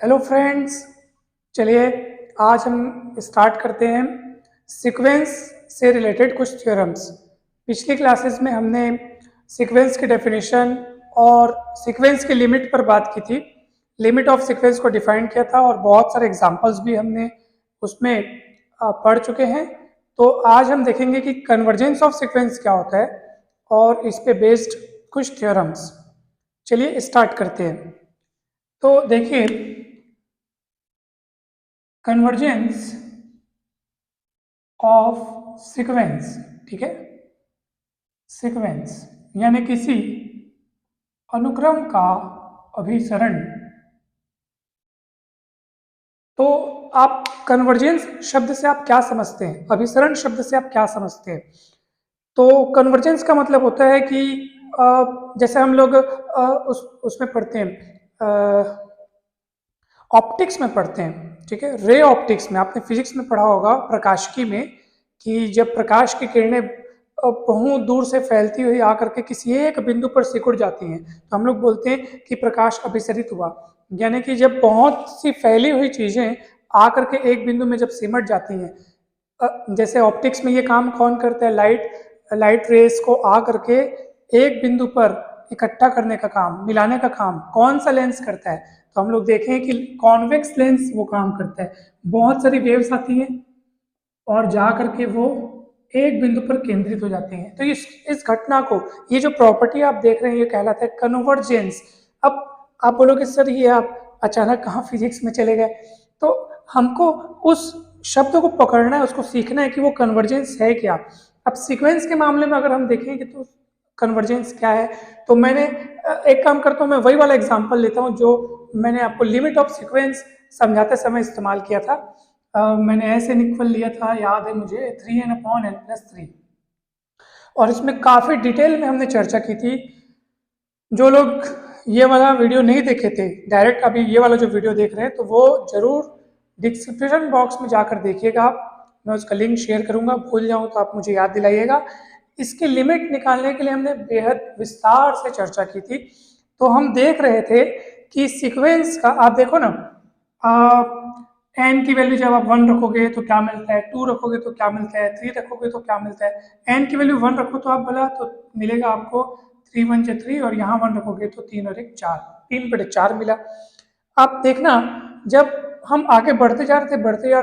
Hello friends, चलिए आज हम स्टार्ट करते हैं सीक्वेंस से रिलेटेड कुछ थ्योरम्स। पिछली क्लासेस में हमने सीक्वेंस की डेफिनेशन और सीक्वेंस की लिमिट पर बात की थी। लिमिट ऑफ सीक्वेंस को डिफाइन किया था और बहुत सारे एग्जांपल्स भी हमने उसमें पढ़ चुके हैं। तो आज हम देखेंगे कि कन्वर्जेंस ऑफ सीक्वेंस क्या होता है और इस पे बेस्ड कुछ थ्योरम्स। चलिए स्टार्ट करते हैं। तो देखिए, कन्वर्जेंस ऑफ सीक्वेंस, ठीक है। सीक्वेंस यानी किसी अनुक्रम का अभिसरण। तो आप कन्वर्जेंस शब्द से आप क्या समझते हैं, अभिसरण शब्द से आप क्या समझते हैं? तो कन्वर्जेंस का मतलब होता है कि जैसे हम लोग उसमें पढ़ते हैं, ऑप्टिक्स में पढ़ते हैं, ठीक है। रे ऑप्टिक्स में आपने फिजिक्स में पढ़ा होगा, प्रकाशिकी में, कि जब प्रकाश की किरणें बहुत दूर से फैलती हुई आकर के किसी एक बिंदु पर सिकुड़ जाती हैं तो हम लोग बोलते हैं कि प्रकाश अभिसरित हुआ। यानी कि जब बहुत सी फैली हुई चीजें आकर के एक बिंदु में जब सिमट जाती हैं, जैसे ऑप्टिक्स में ये काम कौन करता है, लाइट रेस को आ करके एक बिंदु पर इकट्ठा करने का काम, मिलाने का काम कौन सा लेंस करता है? तो हम लोग देखें कि कॉन्वेक्स लेंस वो काम करता है। बहुत सारी वेव्स आती हैं और जा करके वो एक बिंदु पर केंद्रित हो जाती हैं। तो इस घटना को, ये जो प्रॉपर्टी आप देख रहे हैं, ये कहलाता है कन्वर्जेंस। अब आप बोलोगे सर ये आप अचानक कहाँ फिजिक्स में चले गए? तो हमको उस शब्द को पकड़ना है, उसको सीखना है कि वो कन्वर्जेंस है क्या। अब सीक्वेंस के मामले में अगर हम देखेंगे तो कन्वर्जेंस क्या है, तो मैंने एक काम करता हूँ, मैं वही वाला एग्जांपल लेता हूँ जो मैंने आपको लिमिट ऑफ सीक्वेंस समझाते समय इस्तेमाल किया था। मैंने ऐसे निकल लिया था, याद है मुझे, 3n/n+3, और इसमें काफ़ी डिटेल में हमने चर्चा की थी। जो लोग ये वाला वीडियो नहीं देखे थे, डायरेक्ट अभी ये वाला जो वीडियो देख रहे हैं, तो वो जरूर डिस्क्रिप्शन बॉक्स में जाकर देखिएगा। आप, मैं उसका लिंक शेयर करूंगा, भूल जाऊं तो आप मुझे याद दिलाइएगा। इसकी लिमिट निकालने के लिए हमने बेहद विस्तार से चर्चा की थी। तो हम देख रहे थे कि सीक्वेंस का, आप देखो ना, एन की वैल्यू जब आप 1 रखोगे तो क्या मिलता है, 2 रखोगे तो क्या मिलता है, 3 रखोगे तो क्या मिलता है। एन की वैल्यू 1 रखो तो आप बोला तो मिलेगा आपको 3 × 1 = 3, और यहाँ 1 रखोगे तो 3 और 1 4, 3/4 मिला। आप देखना, जब हम आगे बढ़ते जा रहे थे, बढ़ते जा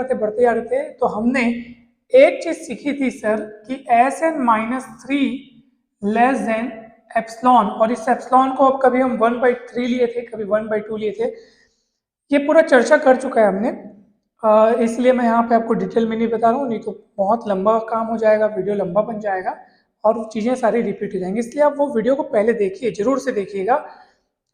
रहे थे, तो हमने एक चीज सीखी थी सर कि Sn-3 लेस देन एप्सिलॉन, और इस एप्सिलॉन को अब कभी हम 1/3 लिए थे, कभी 1/2 लिए थे। ये पूरा चर्चा कर चुका है हमने, इसलिए मैं यहाँ पे आपको डिटेल में नहीं बता रहा हूँ, नहीं तो बहुत लंबा काम हो जाएगा, वीडियो लंबा बन जाएगा और चीज़ें सारी रिपीट हो जाएंगी। इसलिए आप वो वीडियो को पहले देखिए, जरूर से देखिएगा।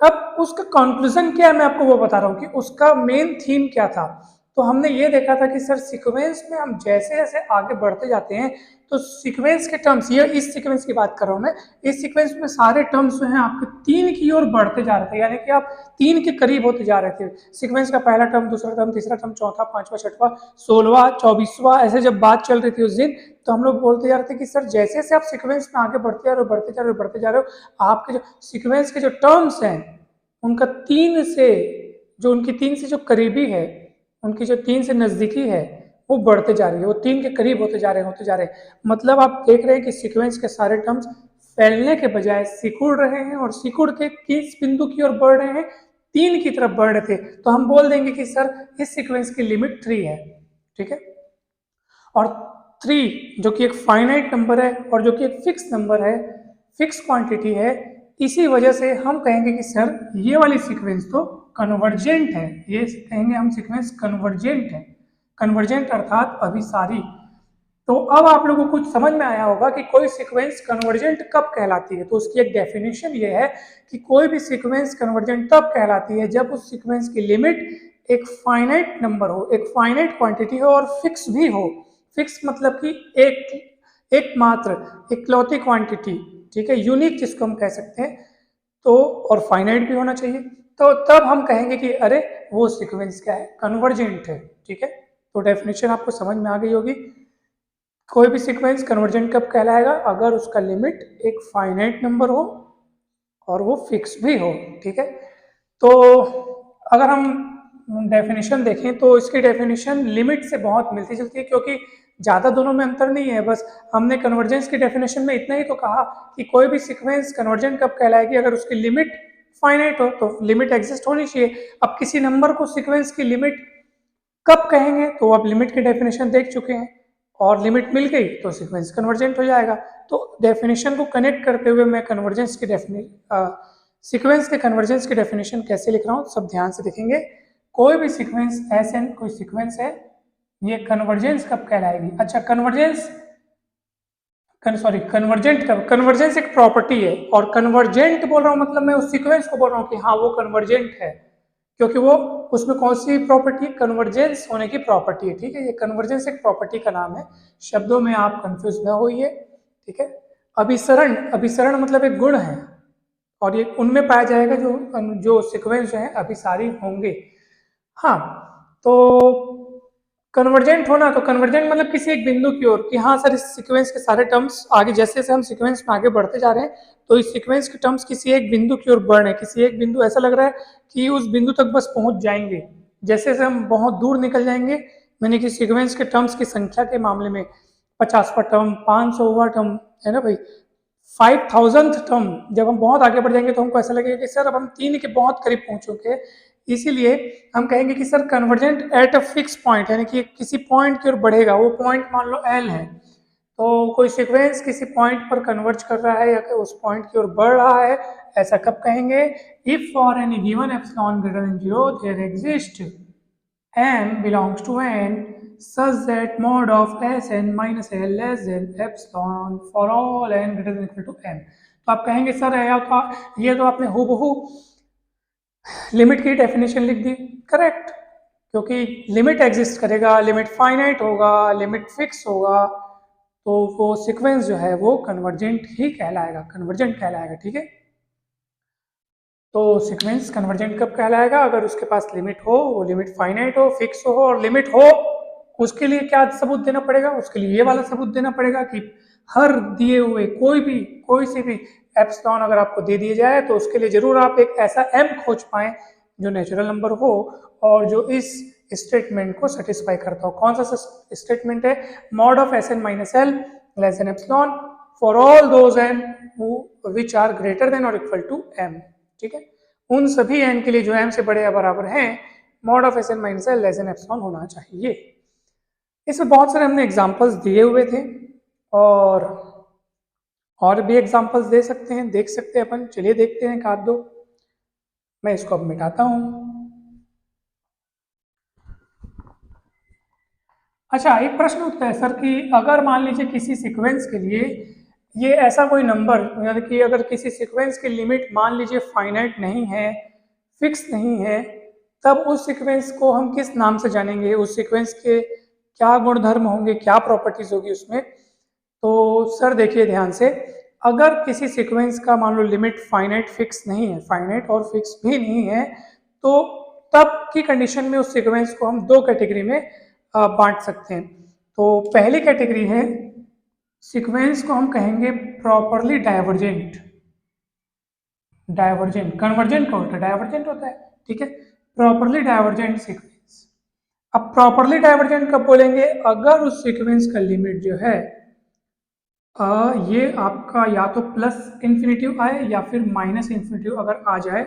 अब उसका कंक्लूजन क्या है, मैं आपको वो बता रहा हूँ कि उसका मेन थीम क्या था। तो हमने ये देखा था कि सर सीक्वेंस में हम जैसे जैसे आगे बढ़ते जाते हैं तो सीक्वेंस के टर्म्स, ये इस सीक्वेंस की बात कर रहा हूँ मैं, इस सीक्वेंस में सारे टर्म्स जो हैं आपके 3 की ओर बढ़ते जा रहे थे, यानी कि आप 3 के करीब होते जा रहे थे। सीक्वेंस का पहला टर्म, दूसरा टर्म, तीसरा टर्म, चौथा, पांचवा, छठवां, 16वां, 24वां, ऐसे जब बात चल रही थी उस दिन, तो हम लोग बोलते जा रहे थे कि सर जैसे जैसे आप सीक्वेंस में आगे बढ़ते जा रहे हो, बढ़ते जा रहे हो, बढ़ते जा रहे हो, आपके जो सीक्वेंस के जो टर्म्स हैं उनका 3 से, जो उनकी 3 से जो करीबी है, उनकी जो 3 से नजदीकी है, वो बढ़ते जा रही है, वो 3 के करीब होते जा रहे हैं, होते जा रहे हैं। मतलब आप देख रहे हैं कि सीक्वेंस के सारे टर्म्स फैलने के बजाय सिकुड़ रहे हैं, और सिकुड़ के किस बिंदु की ओर बढ़ रहे हैं, 3 की तरफ बढ़ रहे थे। तो हम बोल देंगे कि सर इस सीक्वेंस की लिमिट 3 है, ठीक है। और 3 जो कि एक फाइनाइट नंबर है और जो कि एक फिक्स नंबर है, फिक्स क्वांटिटी है, इसी वजह से हम कहेंगे कि सर ये वाली सीक्वेंस तो कन्वर्जेंट है, ये कहेंगे हम सीक्वेंस कन्वर्जेंट है। कन्वर्जेंट अर्थात अभिसारी। तो अब आप लोगों को कुछ समझ में आया होगा कि कोई सीक्वेंस कन्वर्जेंट कब कहलाती है। तो उसकी एक डेफिनेशन ये है कि कोई भी सीक्वेंस कन्वर्जेंट तब कहलाती है जब उस सीक्वेंस की लिमिट एक फाइनाइट नंबर हो, एक फाइनाइट क्वांटिटी हो और फिक्स भी हो। फिक्स मतलब कि एकमात्र, इकलौती क्वांटिटी, ठीक है, यूनिक जिसको हम कह सकते हैं। तो और फाइनाइट भी होना चाहिए। तो तब हम कहेंगे कि अरे वो सीक्वेंस क्या है, कन्वर्जेंट है, ठीक है। तो डेफिनेशन आपको समझ में आ गई होगी। कोई भी सीक्वेंस कन्वर्जेंट कब कहलाएगा, अगर उसका लिमिट एक फाइनाइट नंबर हो और वो फिक्स भी हो, ठीक है। तो अगर हम डेफिनेशन देखें तो इसकी डेफिनेशन लिमिट से बहुत मिलती जुलती है, क्योंकि ज़्यादा दोनों में अंतर नहीं है। बस हमने कन्वर्जेंस की डेफिनेशन में इतना ही तो कहा कि कोई भी सीक्वेंस कन्वर्जेंट कब कहलाएगी, अगर उसकी लिमिट फाइनाइट हो, तो लिमिट एग्जिस्ट होनी चाहिए। अब किसी नंबर को सीक्वेंस की लिमिट कब कहेंगे, तो अब लिमिट की डेफिनेशन देख चुके हैं, और लिमिट मिल गई तो सीक्वेंस कन्वर्जेंट हो जाएगा। तो डेफिनेशन को कनेक्ट करते हुए मैं कन्वर्जेंस की सीक्वेंस के कन्वर्जेंस की डेफिनेशन कैसे लिख रहा हूँ सब ध्यान से देखेंगे। कोई भी सीक्वेंस Sn कोई सीक्वेंस है, ये कन्वर्जेंस कब कहलाएगी। अच्छा, कन्वर्जेंस एक प्रॉपर्टी है, और कन्वर्जेंट बोल रहा हूँ मतलब मैं उस सीक्वेंस को बोल रहा हूँ कि हाँ वो कन्वर्जेंट है, क्योंकि वो उसमें कौन सी प्रॉपर्टी, कन्वर्जेंस होने की प्रॉपर्टी है। ठीक है, ये कन्वर्जेंस एक प्रॉपर्टी का नाम है, शब्दों में आप कंफ्यूज न होइए। ठीक है, अभिसरण मतलब एक गुण है, और ये उनमें पाया जाएगा जो जो सीक्वेंस जो है अभिसारी होंगे। हाँ, तो कन्वर्जेंट होना, तो कन्वर्जेंट मतलब किसी एक बिंदु की ओर, कि हाँ सर इस सीक्वेंस के सारे टर्म्स आगे, जैसे जैसे हम सीक्वेंस में आगे बढ़ते जा रहे हैं तो इस सीक्वेंस के टर्म्स किसी एक बिंदु की ओर बढ़ रहे हैं, किसी एक बिंदु ऐसा लग रहा है कि उस बिंदु तक बस पहुंच जाएंगे। जैसे जैसे हम बहुत दूर निकल जाएंगे, मैंने कि सीक्वेंस के टर्म्स की संख्या के मामले में 50वां टर्म, 500वां टर्म, है ना भाई, 5000th टर्म, जब हम बहुत आगे बढ़ जाएंगे तो हमको ऐसा लगेगा कि सर अब हम 3 के बहुत करीब पहुंच चुके हैं। इसीलिए हम कहेंगे कि sir convergent at a fix point, यानी कि किसी पॉइंट की ओर बढ़ेगा, वो पॉइंट मान लो L है, तो कोई सीक्वेंस किसी पॉइंट पर कन्वर्ज कर रहा है या कि उस पॉइंट की ओर बढ़ रहा है, ऐसा कब कहेंगे। If for any given epsilon greater than 0 there exist m belongs to n such that mod of Sn minus L less than epsilon for all n greater than equal to m। तो आप कहेंगे sir ये तो आपने हूबहू limit की definition लिख दी। Correct, क्योंकि लिमिट एग्जिस्ट करेगा, लिमिट फाइनाइट होगा, लिमिट फिक्स होगा, तो वो सीक्वेंस जो है वो कन्वर्जेंट ही कहलाएगा, कन्वर्जेंट कहलाएगा। ठीक है, तो सीक्वेंस कन्वर्जेंट कब कहलाएगा, अगर उसके पास लिमिट हो, वो लिमिट फाइनाइट हो, फिक्स हो, और लिमिट हो उसके लिए क्या सबूत देना पड़ेगा, उसके लिए ये वाला सबूत देना पड़ेगा कि हर दिए हुए कोई सी भी एप्सिलॉन अगर आपको दे दिए जाए तो उसके लिए जरूर आप एक ऐसा m खोज पाएं जो नेचुरल नंबर हो और जो इस स्टेटमेंट को सेटिस्फाई करता हो। कौन सा स्टेटमेंट है, mod of Sn minus L less than epsilon for all those n which are greater than और इक्वल टू m। ठीक है, उन सभी n के लिए जो m से बड़े या बराबर हैं, mod of Sn minus L less than epsilon होना चाहिए। इसमें बहुत सारे हमने एग्जांपल्स दिए हुए थे, और भी एग्जांपल्स दे सकते हैं, देख सकते हैं अपन। चलिए देखते हैं एक आध दो, मैं इसको अब मिटाता हूं। अच्छा, एक प्रश्न उठता है सर कि अगर मान लीजिए किसी सीक्वेंस के लिए ये ऐसा कोई नंबर, यानी कि अगर किसी सीक्वेंस की लिमिट मान लीजिए फाइनाइट नहीं है, फिक्स नहीं है, तब उस सीक्वेंस को हम किस नाम से जानेंगे, उस सीक्वेंस के क्या गुणधर्म होंगे, क्या प्रॉपर्टीज होगी उसमें। तो सर देखिए ध्यान से, अगर किसी सीक्वेंस का मान लो लिमिट फाइनाइट फिक्स नहीं है, फाइनाइट और फिक्स भी नहीं है, तो तब की कंडीशन में उस सीक्वेंस को हम दो कैटेगरी में बांट सकते हैं। तो पहली कैटेगरी है, सीक्वेंस को हम कहेंगे प्रॉपरली डाइवर्जेंट। कन्वर्जेंट का होता है, डाइवर्जेंट होता है। ठीक है, प्रॉपरली डाइवर्जेंट सीक्वेंस। अब प्रॉपरली डाइवर्जेंट कब बोलेंगे, अगर उस सीक्वेंस का लिमिट जो है ये आपका या तो प्लस इन्फिनिटिव आए या फिर माइनस इन्फिनिटिव अगर आ जाए,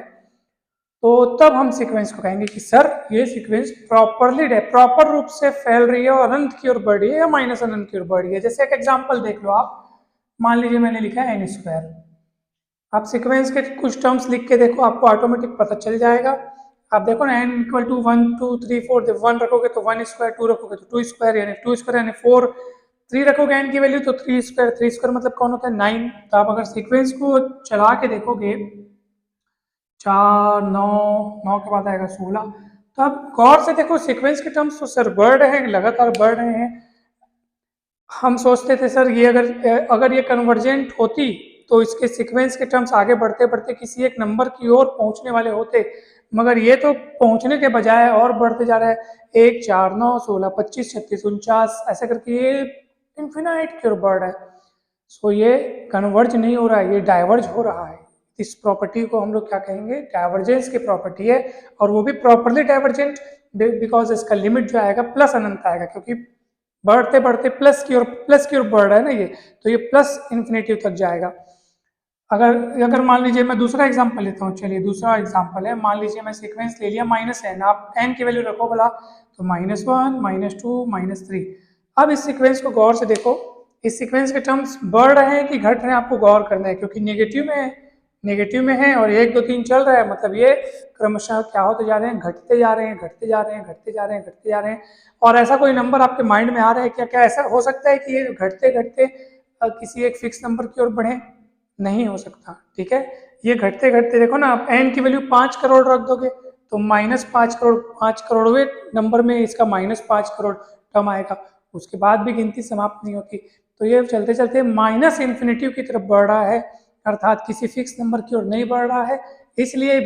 तो तब हम सीक्वेंस को कहेंगे कि सर ये सीक्वेंस प्रॉपर रूप से फैल रही है और अनंत की ओर बढ़ रही है या माइनस अनंत की ओर बढ़ रही है। जैसे एक एग्जांपल देख लो आप, मान लीजिए मैंने लिखा है n², आप सीक्वेंस के कुछ टर्म्स लिख के देखो, आपको ऑटोमेटिक पता चल जाएगा। आप देखो ना, n इक्वल टू 1 2 3 4, जब 1 रखोगे तो 1², 2 रखोगे तो 2², यानी 2² यानी 4, 3 रखोगे n की वैल्यू तो 3² मतलब कौन होता है 9। तो आप अगर सीक्वेंस को चला के देखोगे, 4 9 9 के बाद आएगा 16, तो आप गौर से देखो सीक्वेंस के टर्म्स तो सर बढ़ रहे हैं, लगातार बढ़ रहे हैं। हम सोचते थे सर ये अगर ये कन्वर्जेंट होती तो इसके सीक्वेंस के टर्म्स आगे बढ़ते बढ़ते किसी एक नंबर की ओर पहुंचने वाले होते, मगर ये तो पहुंचने के बजाय और बढ़ते जा रहा है। 1 4 9 16 25 36 49 ऐसे करके ये इन्फिनाइट की ओर बढ़ रहा है। सो ये कन्वर्ज नहीं हो रहा है, ये डाइवर्ज हो रहा है। इस प्रॉपर्टी को हम लोग क्या कहेंगे, डाइवर्जेंस की प्रॉपर्टी है, और वो भी प्रॉपरली डाइवर्जेंट बिकॉज इसका लिमिट जो आएगा प्लस अनंत आएगा, क्योंकि बढ़ते बढ़ते प्लस की ओर बढ़ रहा है ना ये, तो ये प्लस इन्फिनिटी तक जाएगा। अगर अगर मान लीजिए मैं दूसरा एग्जांपल लेता हूँ, चलिए दूसरा एग्जांपल है, मान लीजिए मैं सीक्वेंस ले लिया -n, आप n की वैल्यू रखो बोला तो -1 -2 -3। अब इस सीक्वेंस को गौर से देखो, इस सीक्वेंस के टर्म्स बढ़ रहे हैं कि घट रहे हैं, आपको गौर करना है, क्योंकि नेगेटिव में है और 1 2 3 चल रहा है, मतलब ये क्रमशः क्या होते जा रहे हैं, घटते जा रहे हैं, घटते जा रहे हैं, घटते जा रहे हैं, घटते जा रहे हैं। और ऐसा कोई नंबर आपके माइंड में आ रहा है क्या? क्या ऐसा हो सकता है कि ये घटते घटते किसी एक फिक्स नंबर की ओर बढ़े? नहीं हो सकता, ठीक है। ये घटते घटते देखो ना, आप n की वैल्यू 5 करोड़ रख दोगे तो -5 करोड़वें नंबर में इसका -5 करोड़ टर्म आएगा, उसके बाद भी गिनती समाप्त नहीं होती। तो ये चलते चलते माइनस इन्फिनिटी की तरफ बढ़ रहा है, अर्थात किसी फिक्स नंबर की ओर नहीं बढ़ रहा है। इसलिए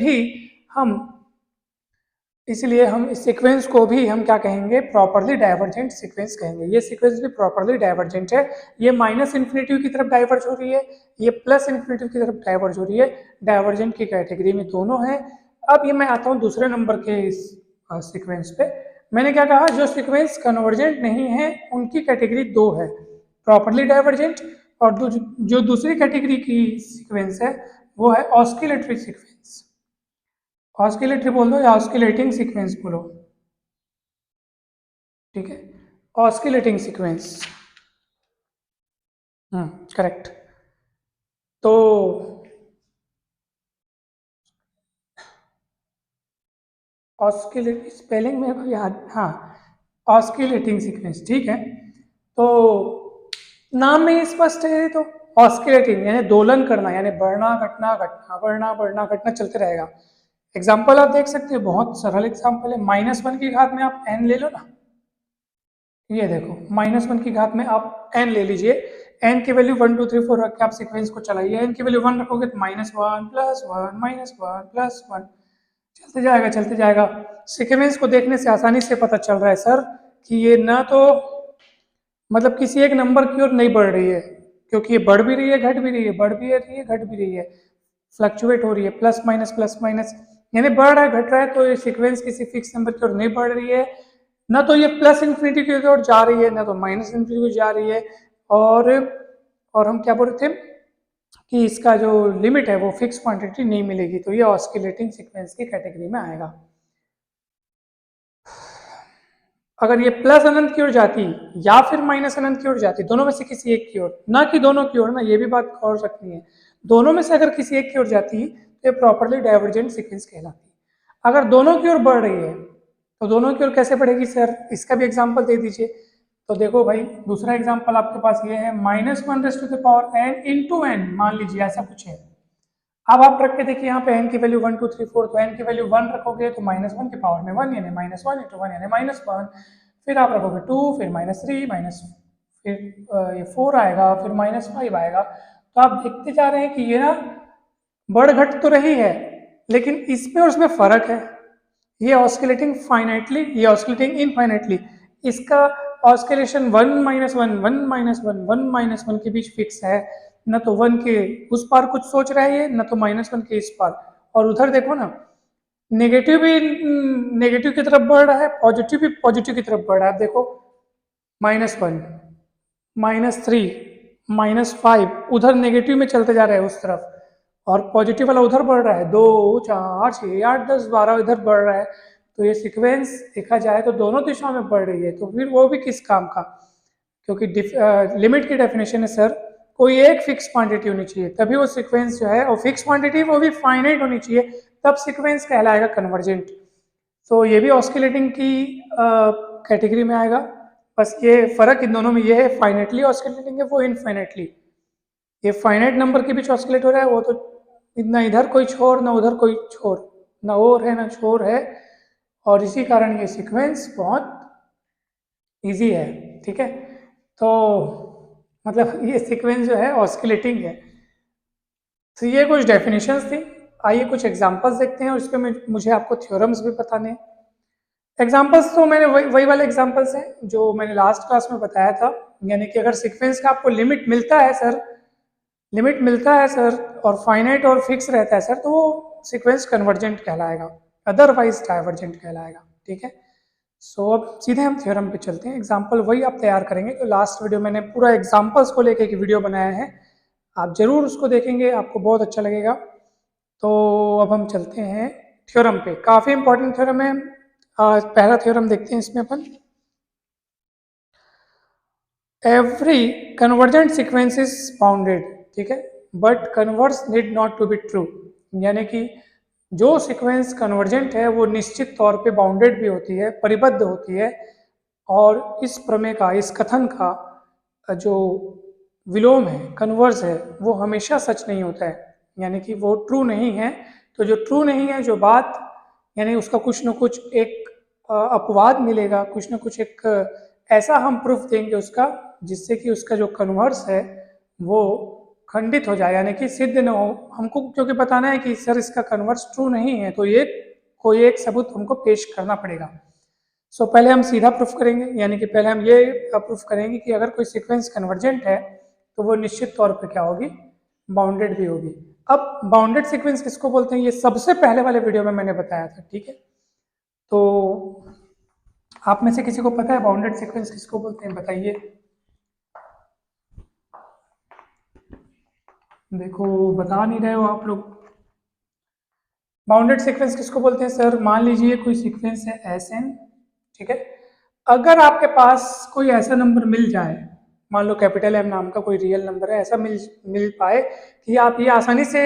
हम इस सीक्वेंस को भी हम क्या कहेंगे, प्रॉपरली डाइवर्जेंट सीक्वेंस कहेंगे। ये सीक्वेंस भी प्रॉपरली डाइवर्जेंट है, ये माइनस इन्फिनिटी की तरफ डाइवर्ज हो रही है, ये प्लस इन्फिनिटी की तरफ डाइवर्ज हो रही है, डाइवर्जेंट की कैटेगरी में दोनों है। अब ये मैं आता हूँ दूसरे नंबर के इस सीक्वेंस पे। मैंने क्या कहा, जो सीक्वेंस कन्वर्जेंट नहीं है उनकी कैटेगरी 2 है, प्रॉपरली डाइवर्जेंट, और जो दूसरी कैटेगरी की सीक्वेंस है वो है ऑस्किलेटरी सीक्वेंस। ऑस्किलेटरी बोल दो या ऑस्किलेटिंग सीक्वेंस बोलो, ठीक है, ऑस्किलेटिंग सीक्वेंस, करेक्ट। तो ऑस्किलेटिंग स्पेलिंग में याद, हाँ, ऑस्किलेटिंग सीक्वेंस, ठीक है। तो नाम में ही स्पष्ट है, तो ऑस्किलेटिंग यानी दोलन करना, यानी बढ़ना घटना घटना बढ़ना बढ़ना घटना चलते रहेगा। एग्जाम्पल आप देख सकते हैं, बहुत सरल एग्जाम्पल है, -1 की घात में आप n ले लो ना, ये देखो -1 की घात में आप n ले लीजिए, n की वैल्यू 1 2 3 4 रख के आप सीक्वेंस को चलाइए, n की वैल्यू 1 रखोगे तो -1 +1 -1 +1 चलते जाएगा चलते जाएगा। सीक्वेंस को देखने से आसानी से पता चल रहा है सर कि ये ना तो मतलब किसी एक नंबर की ओर नहीं बढ़ रही है, क्योंकि ये बढ़ भी रही है घट भी रही है, बढ़ भी रही है घट भी रही है, फ्लक्चुएट हो रही है, प्लस माइनस यानी बढ़ रहा है घट रहा है। तो ये सीक्वेंस किसी फिक्स नंबर की ओर नहीं बढ़ रही है, ना तो ये प्लस इन्फिनिटी की ओर जा रही है, ना तो माइनस इन्फिनिटी की ओर जा रही है। और हम क्या बोल रहे थे कि इसका जो लिमिट है वो फिक्स क्वांटिटी नहीं मिलेगी, तो ये ऑस्किलेटिंग सीक्वेंस की कैटेगरी में आएगा। अगर ये प्लस अनंत की ओर जाती या फिर माइनस अनंत की ओर जाती, दोनों में से किसी एक की ओर, ना कि दोनों की ओर ना, ये भी बात और रखनी है, दोनों में से अगर किसी एक की ओर जाती तो ये प्रॉपरली डाइवर्जेंट सीक्वेंस कहलाती। अगर दोनों की ओर बढ़ रही है तो दोनों की ओर कैसे बढ़ेगी सर, इसका भी एग्जाम्पल दे दीजिए। तो देखो भाई, दूसरा एग्जाम्पल आपके पास ये है, -1n × n, मान लीजिए ऐसा कुछ है। अब आप रख के देखिए यहाँ पे n की वैल्यू 1 2 3 4, तो n की वैल्यू 1 रखोगे तो -1 की पावर में 1 यानी -1 × 1 यानी -1, फिर आप रखोगे 2, फिर -3 फिर ये 4 आएगा, फिर -5 आएगा। तो आप देखते जा रहे हैं कि ये ना बढ़ घट तो रही है, लेकिन इसमें और उसमें फर्क है, ये ऑस्किलेटिंग फाइनाइटली, ये ऑस्किलेटिंग इनफाइनाइटली। इसका ऑस्किलेशन 1 -1 1 -1 1 -1 के बीच फिक्स है, न तो 1 के उस पार कुछ सोच रहा है ये, न तो -1 के इस पार। और उधर देखो ना, नेगेटिव भी नेगेटिव की तरफ बढ़ रहा है, पॉजिटिव भी पॉजिटिव की तरफ बढ़ रहा है। देखो -1 -3 -5 उधर नेगेटिव में चलते जा रहा है उस तरफ, और पॉजिटिव वाला उधर बढ़ रहा है, 2 4 6 8 10 12 इधर बढ़ रहा है। तो ये सीक्वेंस देखा जाए तो दोनों दिशाओं में बढ़ रही है, तो फिर वो भी किस काम का, क्योंकि लिमिट की डेफिनेशन है सर, कोई एक फिक्स क्वांटिटी होनी चाहिए, तभी वो सीक्वेंस जो है, और फिक्स क्वांटिटी वो भी फाइनाइट होनी चाहिए, तब सीक्वेंस कहलाएगा कन्वर्जेंट। तो ये भी ऑस्किलेटिंग की कैटेगरी में आएगा, बस ये फर्क इन दोनों में ये है, फाइनाइटली ऑस्किलेटिंग है, वो इनफाइनाइटली। ये फाइनाइट नंबर के बीच ऑस्किलेट हो रहा है, वो तो इतना इधर कोई छोर ना उधर कोई छोर, ना और है ना छोर है, और इसी कारण ये सीक्वेंस बहुत इजी है, ठीक है। तो मतलब ये सीक्वेंस जो है ऑस्किलेटिंग है। तो ये कुछ डेफिनेशंस थी, आइए कुछ एग्जांपल्स देखते हैं, और इसमें मुझे आपको थ्योरम्स भी बताने हैं। एग्जांपल्स तो मैंने वही वाले एग्जांपल्स हैं जो मैंने लास्ट क्लास में बताया था, यानी कि अगर सीक्वेंस का आपको लिमिट मिलता है सर, लिमिट मिलता है सर और फाइनाइट और फिक्स रहता है सर, तो वो सीक्वेंस कन्वर्जेंट कहलाएगा, अदरवाइज डाइवर्जेंट कहलाएगा। ठीक है, सो अब सीधे हम थ्योरम पे चलते हैं। एग्जाम्पल वही आप तैयार करेंगे, तो लास्ट वीडियो मैंने पूरा एग्जाम्पल्स को लेके एक वीडियो बनाया है, आप जरूर उसको देखेंगे, आपको बहुत अच्छा लगेगा। तो अब हम चलते हैं थ्योरम पे, काफ़ी इंपॉर्टेंट थ्योरम है। पहला थ्योरम देखते हैं इसमें अपन, every convergent sequence is bounded, ठीक है, but converse need not to be true. यानी कि जो सीक्वेंस कन्वर्जेंट है वो निश्चित तौर पे बाउंडेड भी होती है, परिबद्ध होती है, और इस प्रमेय का, इस कथन का जो विलोम है, कन्वर्स है, वो हमेशा सच नहीं होता है, यानी कि वो ट्रू नहीं है। तो जो ट्रू नहीं है, जो बात, यानी उसका कुछ न कुछ एक अपवाद मिलेगा, कुछ न कुछ एक ऐसा हम प्रूफ देंगे उसका, जिससे कि उसका जो कन्वर्स है वो खंडित हो जाए, यानी कि सिद्ध न हो। हमको क्योंकि बताना है कि सर इसका कन्वर्स ट्रू नहीं है, तो ये कोई एक सबूत हमको पेश करना पड़ेगा। सो पहले हम सीधा प्रूफ करेंगे, यानी कि पहले हम ये प्रूफ करेंगे कि अगर कोई सीक्वेंस कन्वर्जेंट है तो वो निश्चित तौर पे क्या होगी, बाउंडेड भी होगी। अब बाउंडेड सीक्वेंस किसको बोलते हैं, ये सबसे पहले वाले वीडियो में मैंने बताया था। ठीक है, तो आप में से किसी को पता है बाउंडेड सीक्वेंस किसको बोलते हैं, बताइए। देखो बता नहीं रहे हो आप लोग। बाउंडेड सीक्वेंस किसको बोलते हैं सर, मान लीजिए कोई सीक्वेंस है Sn, ठीक है, अगर आपके पास कोई ऐसा नंबर मिल जाए, मान लो कैपिटल M नाम का कोई रियल नंबर है, ऐसा मिल मिल पाए कि आप ये आसानी से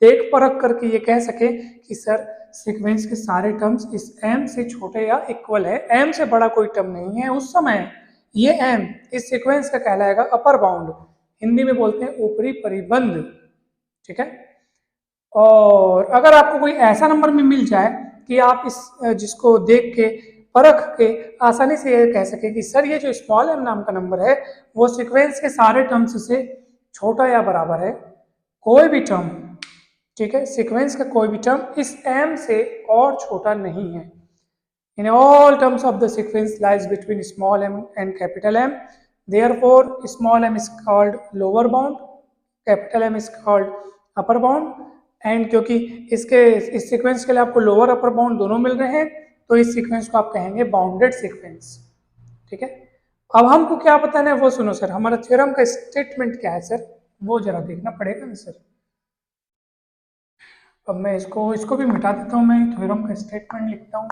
देख परख करके ये कह सके कि सर सीक्वेंस के सारे टर्म्स इस M से छोटे या इक्वल है, M से बड़ा कोई टर्म नहीं है, उस समय ये M इस सीक्वेंस का कहलाएगा अपर बाउंड, हिंदी में बोलते हैं ऊपरी परिबंध। ठीक है, और अगर आपको कोई ऐसा नंबर में मिल जाए कि आप इस जिसको देख के परख के आसानी से ये कह सके कि सर ये जो स्मॉल एम नाम का नंबर है वो सीक्वेंस के सारे टर्म्स से छोटा या बराबर है, कोई भी टर्म, ठीक है, सीक्वेंस का कोई भी टर्म इस एम से और छोटा नहीं है। In all terms of the sequence lies between small m and capital M. Therefore, small m is called lower bound, capital M is called upper bound. And क्योंकि इसके इस सीक्वेंस के लिए आपको लोअर अपर बाउंड दोनों मिल रहे हैं, तो इस सीक्वेंस को आप कहेंगे बाउंडेड सीक्वेंस। ठीक है, अब हमको क्या बताना है वो सुनो सर, हमारा थ्योरम का स्टेटमेंट क्या है सर, वो जरा देखना पड़ेगा ना सर। अब मैं इसको इसको भी मिटा देता हूँ, मैं थ्योरम का स्टेटमेंट लिखता हूँ।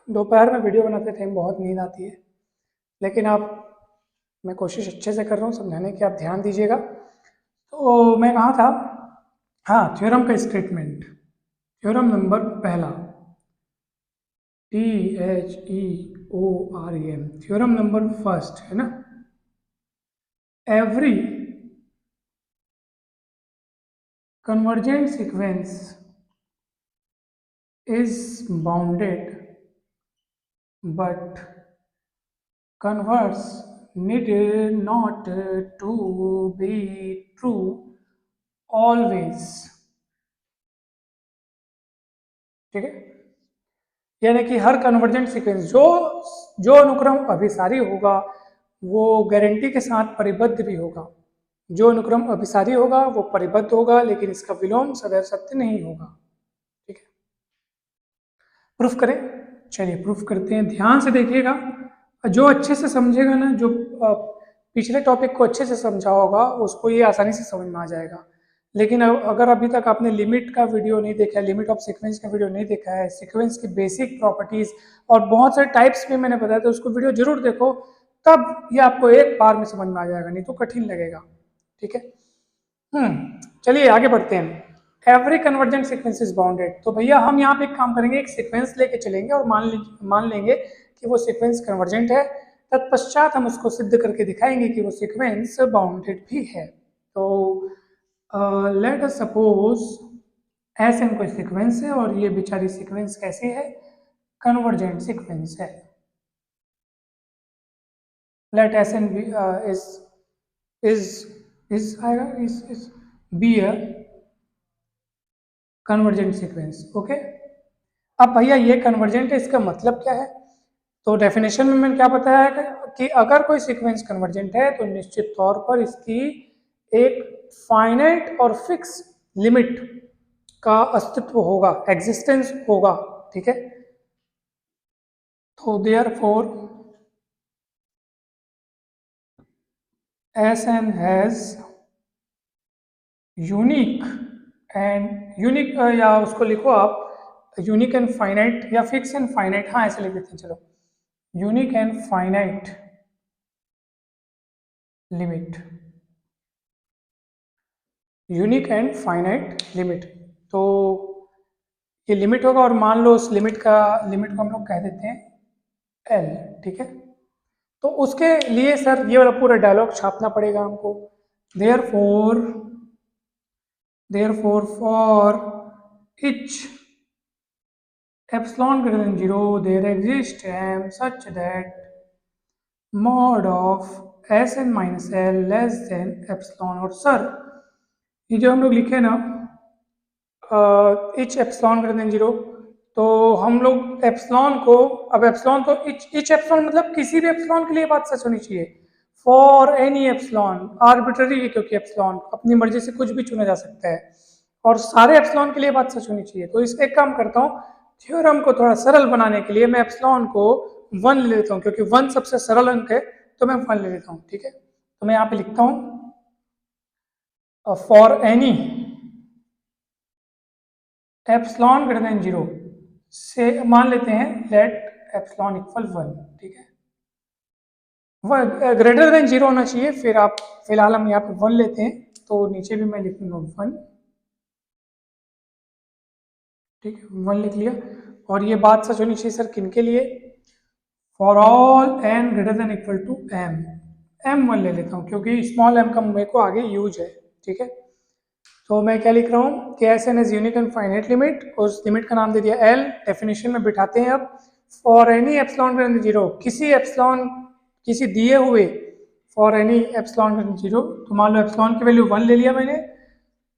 दोपहर में वीडियो बनाते थे, बहुत नींद आती है, लेकिन आप, मैं कोशिश अच्छे से कर रहा हूँ समझाने की, आप ध्यान दीजिएगा। तो मैं कहाँ था, हाँ, थ्योरम का स्टेटमेंट, थ्योरम नंबर पहला, THEOREM, थ्योरम नंबर फर्स्ट है ना, every convergent sequence is bounded but converse need not to be true always। ठीक है, यानी कि हर कन्वर्जेंट सीक्वेंस जो अनुक्रम अभिसारी होगा वो गारंटी के साथ परिबद्ध भी होगा, जो अनुक्रम अभिसारी होगा वो परिबद्ध होगा, लेकिन इसका विलोम सदैव सत्य नहीं होगा। ठीक है, प्रूफ करें, चलिए प्रूफ करते हैं, ध्यान से देखिएगा, जो अच्छे से समझेगा ना, जो पिछले टॉपिक को अच्छे से समझा होगा उसको ये आसानी से समझ में आ जाएगा। लेकिन अगर अभी तक आपने लिमिट का वीडियो नहीं देखा है, लिमिट ऑफ सीक्वेंस का वीडियो नहीं देखा है, सीक्वेंस की बेसिक प्रॉपर्टीज और बहुत सारे टाइप्स भी मैंने बताया था, उसको वीडियो जरूर देखो, तब ये आपको एक बार में समझ में आ जाएगा, नहीं तो कठिन लगेगा। ठीक है, चलिए आगे बढ़ते हैं। Every convergent sequence is bounded, तो भैया हम यहाँ पे एक काम करेंगे, एक सीक्वेंस लेके चलेंगे और मान लेंगे कि वो सीक्वेंस कन्वर्जेंट है, तत्पश्चात हम उसको सिद्ध करके दिखाएंगे कि वो सीक्वेंस बाउंडेड भी है। तो लेट अस सपोज ऐसे कोई सीक्वेंस है और ये बेचारी सीक्वेंस कैसी है, कन्वर्जेंट सीक्वेंस है। Let S N B is आएगा, is B convergent sequence. Okay, अब भैया ये कन्वर्जेंट है, इसका मतलब क्या है? तो डेफिनेशन में मैंने क्या बताया कि अगर कोई सीक्वेंस कन्वर्जेंट है तो निश्चित तौर पर इसकी एक फाइनाइट और फिक्स लिमिट का अस्तित्व होगा, एग्जिस्टेंस होगा, ठीक है। तो therefore Sn has unique and unique, या उसको लिखो आप यूनिक एंड फाइनाइट या फिक्स एंड फाइनाइट, हाँ ऐसे लिख देते हैं, चलो unique and finite limit, unique and finite limit. तो ये लिमिट होगा और मान लो उस लिमिट को हम लोग कह देते हैं एल, ठीक है। तो उसके लिए सर ये वाला पूरा डायलॉग छापना पड़ेगा हमको। Therefore for each epsilon greater than 0 there exists m such that mod of Sn minus L less than epsilon। और सर ये जो हम लोग लिखे ना each epsilon greater than 0, तो हम लोग एप्सिलॉन को, अब एप्सिलॉन तो each एप्सिलॉन मतलब किसी भी एप्सिलॉन के लिए बात सच होनी चाहिए। फॉर एनी एप्सिलॉन, आर्बिट्ररी है क्योंकि एप्सिलॉन अपनी मर्जी से कुछ भी चुना जा सकता है, और सारे एप्सिलॉन के लिए बात सच होनी चाहिए। तो इस एक काम करता हूँ, थ्योरम को थोड़ा सरल बनाने के लिए मैं एप्सिलॉन को 1 ले लेता हूँ, क्योंकि 1 सबसे सरल अंक है, तो मैं 1 ले लेता हूँ, ठीक है। तो मैं यहाँ पे लिखता हूँ for any epsilon greater than 0 से मान लेते हैं लेट एप्सिलॉन इक्वल 1, ठीक है। वह ग्रेटर देन 0 होना चाहिए, फिर आप फिलहाल हम यहाँ पे 1 लेते हैं, तो नीचे भी मैं लिखूंगा 1, ठीक है, 1 लिख लिया। और ये बात सच होनी चाहिए सर किन के लिए? For all n greater than equal to m, m1 ले लेता हूँ क्योंकि स्मॉल m का मेरे को आगे यूज है, ठीक है। तो मैं क्या लिख रहा हूँ कि Sn is unique and finite limit, उस लिमिट का नाम दे दिया L, डेफिनेशन में बिठाते हैं अब। For any epsilon greater than 0, किसी एप्सिलॉन, किसी दिए हुए for any epsilon greater than 0, तो मान लो एप्सिलॉन की वैल्यू 1 ले लिया मैंने,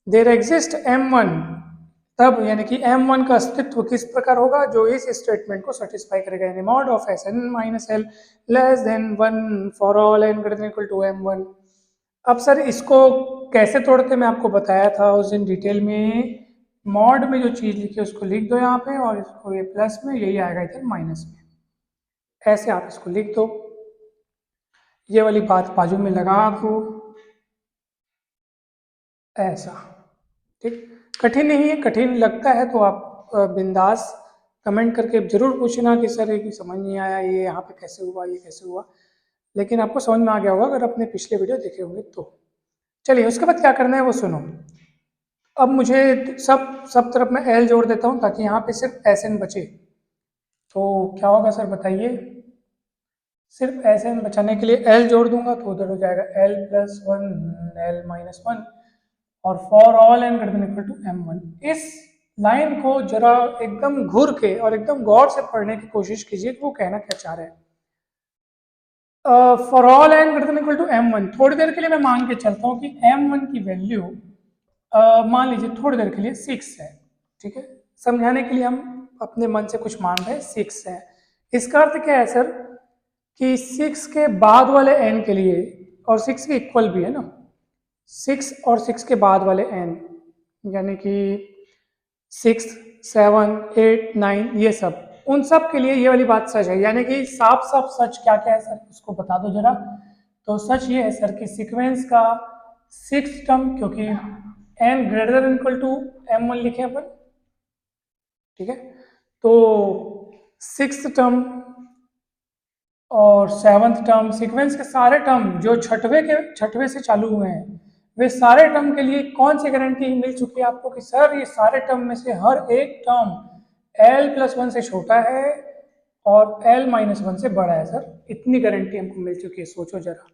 देयर एग्जिस्ट m1, तब यानी कि m1 का अस्तित्व किस प्रकार होगा, जो इस स्टेटमेंट को सेटिस्फाई करेगा, यानी mod of Sn minus L less than 1 for all n greater than equal to m1। अब सर इसको कैसे तोड़ते मैं आपको बताया था उस दिन डिटेल में। मॉड में जो चीज़ लिखी है उसको लिख दो यहाँ पे, और इसको ये प्लस में, यही आएगा इधर माइनस में, ऐसे आप इसको लिख दो, ये वाली बात बाजू में लगा दो, ऐसा, ठीक। कठिन नहीं है, कठिन लगता है तो आप बिंदास कमेंट करके जरूर पूछना कि सर ये समझ नहीं आया, ये यहाँ पे कैसे हुआ, ये कैसे हुआ, लेकिन आपको समझ में आ गया होगा अगर अपने पिछले वीडियो देखे होंगे तो। चलिए उसके बाद क्या करना है वो सुनो। अब मुझे सब तरफ मैं L जोड़ देता हूँ ताकि यहाँ पे सिर्फ Sn बचे। तो क्या होगा सर बताइए? सिर्फ Sn बचाने के लिए L जोड़ दूंगा तो उधर हो जाएगा L प्लस 1 L माइनस 1, और for all n greater than equal to m1। इस लाइन को जरा एकदम घूर के और एकदम गौर से पढ़ने की कोशिश कीजिए कि वो कहना क्या चाह रहे हैं। For all n greater than equal to m1, थोड़ी देर के लिए मैं मान के चलता हूँ कि m1 की वैल्यू मान लीजिए थोड़ी देर के लिए 6 है, ठीक है। समझाने के लिए हम अपने मन से कुछ मान रहे हैं 6 है। इसका अर्थ क्या है सर कि 6 के बाद वाले n के लिए, और 6 के इक्वल भी है ना, 6 और 6 के बाद वाले n, यानी कि 6, 7, 8, 9, ये सब, उन सब के लिए ये वाली बात सच है। यानी कि साफ साफ सच क्या क्या है सर, उसको बता दो जरा। तो सच ये है सर कि सीक्वेंस का 6 टर्म, क्योंकि n greater than equal to m1 लिखे अपन, ठीक है, तो 6th टर्म और 7th टर्म, सीक्वेंस के सारे टर्म जो छठवें से चालू हुए हैं, वे सारे टर्म के लिए कौन सी गारंटी मिल चुकी है आपको कि सर ये सारे टर्म में से हर एक टर्म L प्लस 1 से छोटा है और L माइनस 1 से बड़ा है। सर इतनी गारंटी हमको मिल चुकी है, सोचो जरा।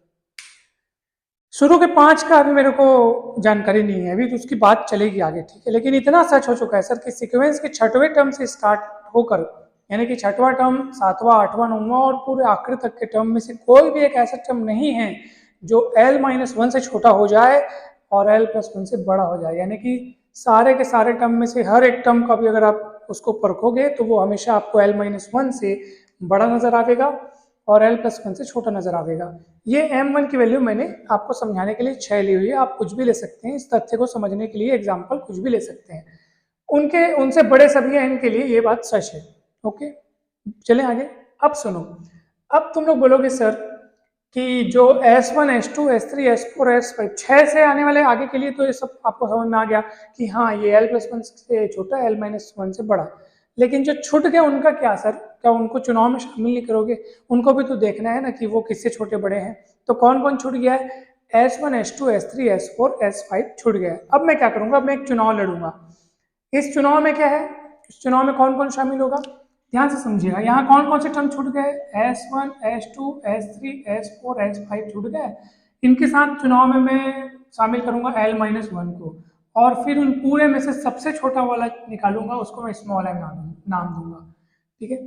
शुरू के 5 का अभी मेरे को जानकारी नहीं है, अभी तो उसकी बात चलेगी आगे, ठीक है, लेकिन इतना सच हो चुका है सर कि सीक्वेंस के छठवें टर्म से स्टार्ट होकर, यानी कि छठवां टर्म, 7वां, 8वां, 9वां और पूरे आखिर तक के टर्म में से कोई भी एक ऐसा टर्म नहीं है जो L माइनस 1 से छोटा हो जाए और L प्लस 1 से बड़ा हो जाए। यानी कि सारे के सारे टर्म में से हर एक टर्म का भी अगर आप उसको परखोगे तो वो हमेशा आपको l-1 से बड़ा नजर आएगा और l+1 से छोटा नजर आएगा। ये m1 की वैल्यू मैंने आपको समझाने के लिए 6 ली हुई है, आप कुछ भी ले सकते हैं, इस तथ्य को समझने के लिए एग्जाम्पल कुछ भी ले सकते हैं। उनसे बड़े सभी n के लिए ये बात सच है। ओके, चलें आगे। अब सुनो, अब तुम लोग बोलोगे सर कि जो S1, S2, S3, S4, S5 6 से आने वाले आगे के लिए तो ये सब आपको समझ में आ गया कि हाँ ये l+1 से छोटा है, l-1 से बड़ा। लेकिन जो छूट गया उनका क्या सर, क्या उनको चुनाव में शामिल नहीं करोगे? उनको भी तो देखना है ना कि वो किससे छोटे बड़े हैं। तो कौन कौन छूट गया है? S1, S2, S3, S4, S5 छूट गया है। अब मैं क्या करूंगा, अब मैं एक चुनाव लड़ूंगा। इस चुनाव में क्या है, इस चुनाव में कौन कौन शामिल होगा, ध्यान से समझिएगा। यहाँ कौन कौन से टर्म छूट गए? S1, S2, S3, S4, S5 छूट गए। इनके साथ चुनाव में मैं शामिल करूंगा l-1 को, और फिर उन पूरे में से सबसे छोटा वाला निकालूंगा, उसको मैं स्मॉल m नाम दूंगा। ठीक है,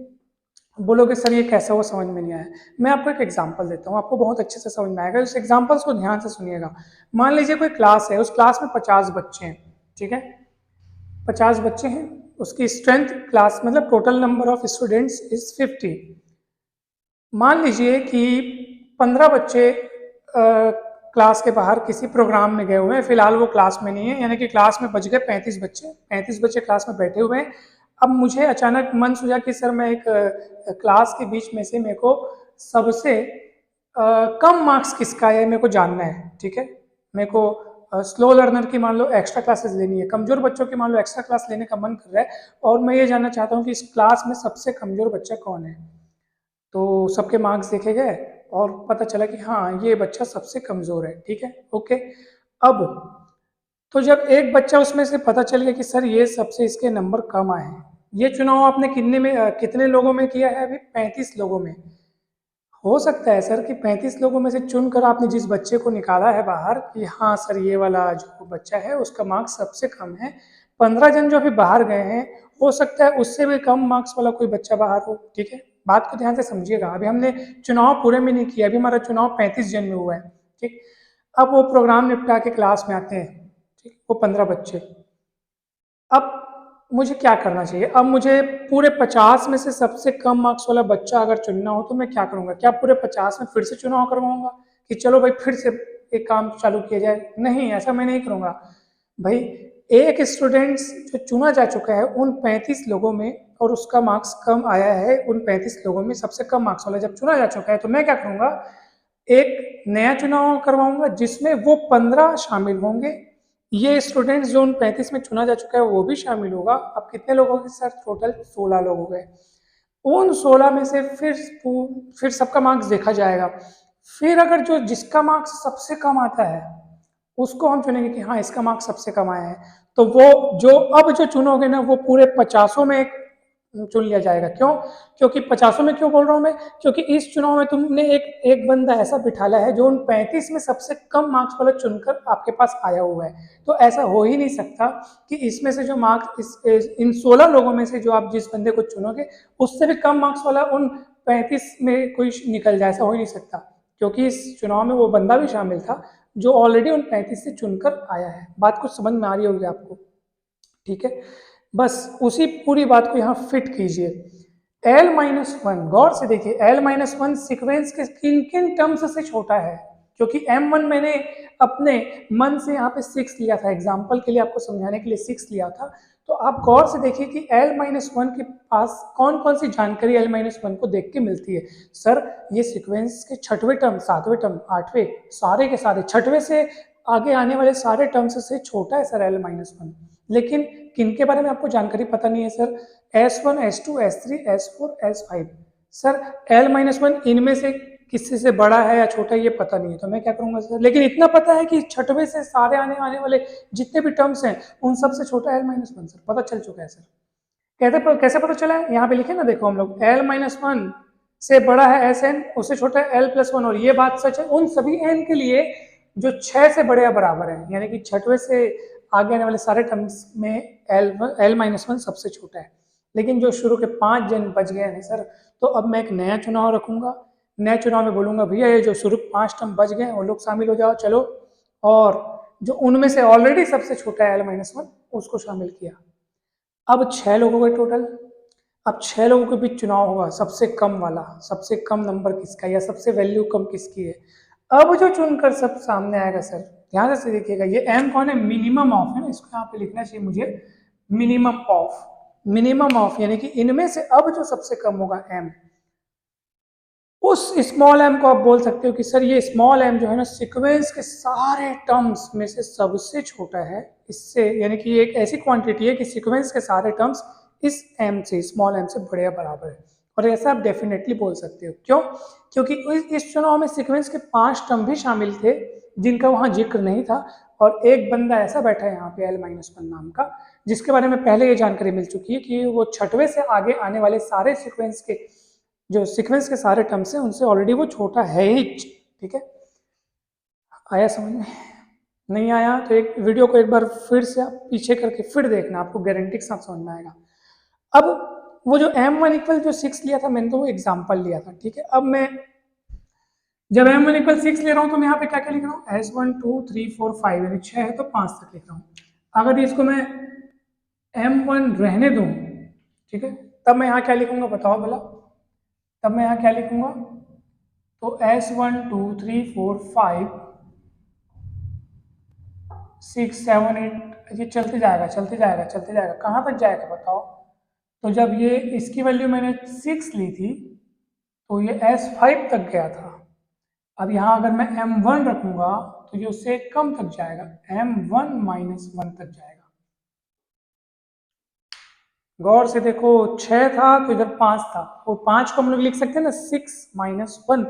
बोलोगे सर ये कैसा हुआ, समझ में नहीं आया। मैं आपको एक एग्जांपल देता हूँ, आपको बहुत अच्छे से समझ में आएगा। उस एग्जांपल्स को ध्यान से सुनिएगा। मान लीजिए कोई क्लास है, उस क्लास में 50 बच्चे हैं। ठीक है, 50 बच्चे हैं, उसकी स्ट्रेंथ क्लास मतलब total number of students is 50। मान लीजिए कि 15 बच्चे क्लास के बाहर किसी प्रोग्राम में गए हुए हैं, फिलहाल वो क्लास में नहीं है, यानी कि क्लास में बच गए 35 बच्चे। 35 बच्चे क्लास में बैठे हुए हैं। अब मुझे अचानक मन सूझा कि सर मैं एक क्लास के बीच में से मेरे को सबसे कम मार्क्स किसका है मेरे को जानना है। ठीक है, मेरे को स्लो लर्नर की मान लो एक्स्ट्रा क्लासेस लेनी है, कमजोर बच्चों की मान लो एक्स्ट्रा क्लास लेने का मन कर रहा है, और मैं ये जानना चाहता हूँ कि इस क्लास में सबसे कमजोर बच्चा कौन है। तो सबके मार्क्स देखे गए और पता चला कि हाँ ये बच्चा सबसे कमजोर है। ठीक है, ओके। अब तो जब एक बच्चा उसमें से पता चल गया कि सर ये सबसे इसके नंबर कम आए हैं, ये चुनाव आपने कितने लोगों में किया है? अभी 35 लोगों में। हो सकता है सर कि 35 लोगों में से चुनकर आपने जिस बच्चे को निकाला है बाहर कि हाँ सर ये वाला जो बच्चा है उसका मार्क्स सबसे कम है, 15 जन जो अभी बाहर गए हैं हो सकता है उससे भी कम मार्क्स वाला कोई बच्चा बाहर हो। ठीक है, बात को ध्यान से समझिएगा। अभी हमने चुनाव पूरे में नहीं किया, अभी हमारा चुनाव 35 जन में हुआ है। ठीक, अब वो प्रोग्राम निपटा के क्लास में आते हैं, ठीक, वो 15 बच्चे। अब मुझे क्या करना चाहिए? अब मुझे पूरे 50 में से सबसे कम मार्क्स वाला बच्चा अगर चुनना हो तो मैं क्या करूंगा? क्या पूरे 50 में फिर से चुनाव करवाऊंगा कि चलो भाई फिर से एक काम चालू किया जाए? नहीं, ऐसा मैं नहीं करूंगा भाई। एक स्टूडेंट्स जो चुना जा चुका है उन 35 लोगों में, और उसका मार्क्स कम आया है उन 35 लोगों में, सबसे कम मार्क्स वाला जब चुना जा चुका है तो मैं क्या करूंगा? एक नया चुनाव करवाऊंगा जिसमें वो 15 शामिल होंगे, ये स्टूडेंट्स जो उन 35 में चुना जा चुका है वो भी शामिल होगा। अब कितने लोग हो गए सर? टोटल 16 लोग हो गए। उन 16 में से फिर सबका मार्क्स देखा जाएगा। फिर अगर जो जिसका मार्क्स सबसे कम आता है उसको हम चुनेंगे कि हाँ इसका मार्क्स सबसे कम आया है, तो वो जो अब जो चुनोगे ना वो पूरे 50 में एक चुन लिया जाएगा। क्यों? क्योंकि 50 में क्यों बोल रहा हूँ मैं? क्योंकि इस चुनाव में तुमने एक बंदा ऐसा बिठाला है जो उन 35 में सबसे कम मार्क्स वाला चुनकर आपके पास आया हुआ है। तो ऐसा हो ही नहीं सकता कि इसमें से जो मार्क्स इन 16 लोगों में से जो आप जिस बंदे को चुनोगे उससे भी कम मार्क्स वाला उन 35 में कोई निकल जाए, ऐसा हो ही नहीं सकता। क्योंकि इस चुनाव में वो बंदा भी शामिल था जो ऑलरेडी उन 35 से चुनकर आया है। बात कुछ समझ में आ रही होगी आपको? ठीक है, बस उसी पूरी बात को यहाँ फिट कीजिए। l-1, गौर से देखिए, l-1 सीक्वेंस के किन किन टर्म्स से छोटा है? क्योंकि m1 मैंने अपने मन से यहाँ पे 6 लिया था, एग्जाम्पल के लिए आपको समझाने के लिए 6 लिया था। तो आप गौर से देखिए कि l-1 के पास कौन कौन सी जानकारी l-1 को देख के मिलती है। सर ये सीक्वेंस के 6वें टर्म, 7वें टर्म, 8वें, सारे के सारे 6वें से आगे आने वाले सारे टर्म्स से छोटा है सर l-1। लेकिन किन के बारे में आपको जानकारी पता नहीं है sir? S1, S2, S3, S4, S5। Sir l-1 इनमें से किसी से बड़ा है या छोटा है ये पता नहीं है, तो मैं क्या करूंगा सर? लेकिन इतना पता है कि 6वें से सारे आने वाले जितने भी टर्म्स हैं उन सब से छोटा l-1 सर, पता चल चुका है सर। कैसे पता चला है? यहाँ पे लिखे ना, देखो हम लोग, l-1 से बड़ा है Sn, उससे छोटा है l+1, और ये बात सच है उन सभी n के लिए जो 6 से बड़े या बराबर है, यानी कि 6वें से आगे आने वाले सारे टर्म्स में l-1 सबसे छोटा है। लेकिन जो शुरू के 5 जन बच गए हैं सर, तो अब मैं एक नया चुनाव रखूंगा। नए चुनाव में बोलूंगा भैया ये जो शुरू 5 टर्म बच गए वो लोग शामिल हो जाओ चलो, और जो उनमें से ऑलरेडी सबसे छोटा है l-1 उसको शामिल किया। अब 6 लोगों का टोटल, अब 6 लोगों के बीच चुनाव होगा सबसे कम वाला, सबसे कम नंबर किसका या सबसे वैल्यू कम किसकी है। अब जो चुनकर सब सामने आएगा सर, ध्यान से देखिएगा, ये m कौन है, मिनिमम ऑफ है ना, इसको यहाँ पे लिखना चाहिए मुझे मिनिमम ऑफ, मिनिमम ऑफ यानी कि इनमें से अब जो सबसे कम होगा m, उस स्मॉल m को आप बोल सकते हो कि सर ये स्मॉल m जो है ना सीक्वेंस के सारे टर्म्स में से सबसे छोटा है, इससे यानी कि एक ऐसी क्वांटिटी है कि सीक्वेंस के सारे टर्म्स इस m से, स्मॉल m से बड़े या बराबर है। और ऐसा आप डेफिनेटली बोल सकते हो, क्यों? क्योंकि इस चुनाव में सीक्वेंस के 5 टर्म भी शामिल थे जिनका वहां जिक्र नहीं था, और एक बंदा ऐसा बैठा है यहाँ पे l-1 नाम का, जिसके बारे में पहले ये जानकारी मिल चुकी है कि वो 6वें से आगे आने वाले सारे सीक्वेंस के जो सीक्वेंस के सारे टर्म्स हैं उनसे ऑलरेडी वो छोटा है ही। ठीक है, आया समझ में? नहीं आया तो एक वीडियो को एक बार फिर से आप पीछे करके फिर देखना, आपको गारंटी के साथ समझ में आएगा। अब वो जो m1 इक्वल जो 6 लिया था मैंने, तो वो एग्जाम्पल लिया था। ठीक है, अब मैं जब m1 इक्वल 6 ले रहा हूँ तो मैं यहाँ पे क्या क्या लिख रहा हूँ, s1 2 3 4 5 यानी 6 है तो 5 तक लिख रहा हूँ। अगर इसको मैं m1 रहने दूँ, ठीक है, तब मैं यहाँ क्या लिखूंगा बताओ भला, तब मैं यहाँ क्या लिखूंगा, तो s1 2 3 4 5 6 7 8 ये चलते जाएगा चलते जाएगा चलते जाएगा, कहाँ तक जाएगा बताओ। तो जब ये इसकी वैल्यू मैंने 6 ली थी तो ये s5 तक गया था। अब यहाँ अगर मैं m1 रखूंगा तो ये उससे कम तक जाएगा, m1-1 तक जाएगा। गौर से देखो, 6 था तो इधर 5 था, वो 5 को हम लोग लिख सकते हैं ना 6-1,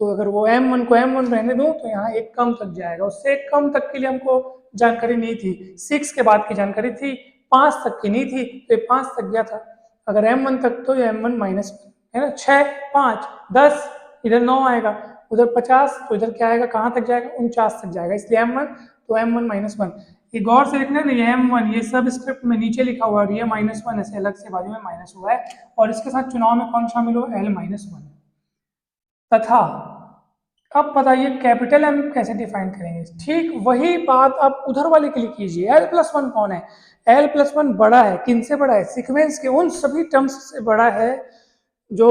तो अगर वो m1 को m1 रहने दो तो यहाँ एक कम तक जाएगा, उससे एक कम तक के लिए हमको जानकारी नहीं थी, 6 के बाद की जानकारी थी, 5 तक की नहीं थी, तो 5 तक गया था। अगर m1 तक तो ये m1-1 है ना, 6 5 10, इधर 9 आएगा, उधर 50, तो इधर क्या आएगा, कहाँ तक जाएगा, 49 तक जाएगा, इसलिए m1 तो m1-1। ये गौर से देखना ना, ये m1 ये सब स्क्रिप्ट में नीचे लिखा हुआ है, ये -1 ऐसे अलग से बाजू में माइनस हुआ है, और इसके साथ चुनाव में कौन शामिल हुआ, l-1 तथा। अब बताइए कैपिटल M कैसे डिफाइन करेंगे, ठीक वही बात आप उधर वाले के लिए कीजिए। l+1 कौन है, l+1 बड़ा है, किन से बड़ा है, सीक्वेंस के उन सभी टर्म्स से बड़ा है जो